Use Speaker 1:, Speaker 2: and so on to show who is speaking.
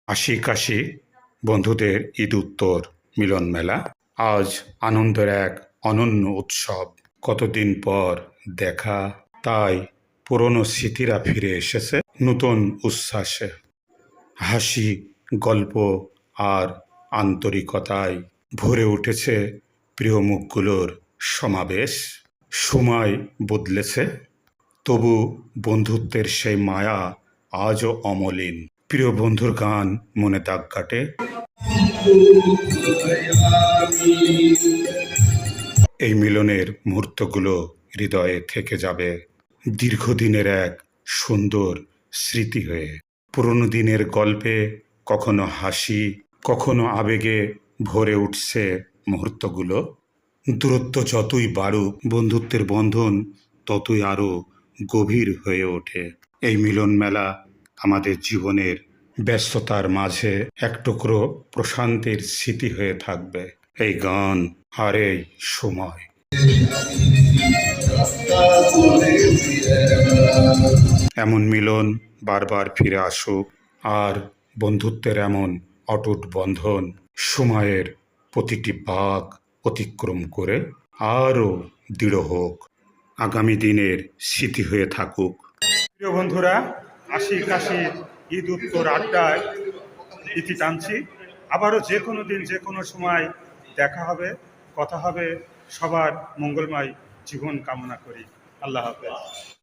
Speaker 1: আশি বন্ধুদের ঈদ উত্তর মিলন মেলা আজ আনন্দের এক অনন্য উৎসব। কতদিন পর দেখা, তাই পুরনো স্মৃতিরা ফিরে এসেছে নতুন উচ্ছ্বাসে। হাসি, গল্প আর আন্তরিকতায় ভরে উঠেছে প্রিয় মুখগুলোর সমাবেশ। সময় বদলেছে, তবু বন্ধুত্বের সেই মায়া আজও অমলিন। প্রিয় বন্ধুর গান মনে দাগ কাটে। এই মিলনের মুহূর্তগুলো হৃদয়ে থেকে যাবে দীর্ঘদিনের এক সুন্দর স্মৃতি হয়ে। পুরনো দিনের গল্পে কখনো হাসি, কখনো আবেগে ভরে উঠছে মুহূর্তগুলো। দূরত্ব যতই বাড়ুক, বন্ধুত্বের বন্ধন ততই আরও গভীর হয়ে ওঠে। এই মিলন মেলা আমাদের জীবনের ব্যস্ততার মাঝে এক টুকরো প্রশান্তির স্মৃতি হয়ে থাকবে। এই গান আর এই সময়। এমন মিলন বারবার ফিরে আসুক, আর বন্ধুত্বের এমন অটুট বন্ধন সময়ের প্রতিটি ভাগ অতিক্রম করে আরও দৃঢ় হোক, আগামী দিনের স্মৃতি হয়ে থাকুক। প্রিয় বন্ধুরা, কাশি ঈদ উত্তর আড্ডায় ইতি টানছি। আবারও যে কোনো দিন যে কোনো সময় দেখা হবে, কথা হবে। সবার মঙ্গলময় জীবন কামনা করি। আল্লাহ হাফেজ।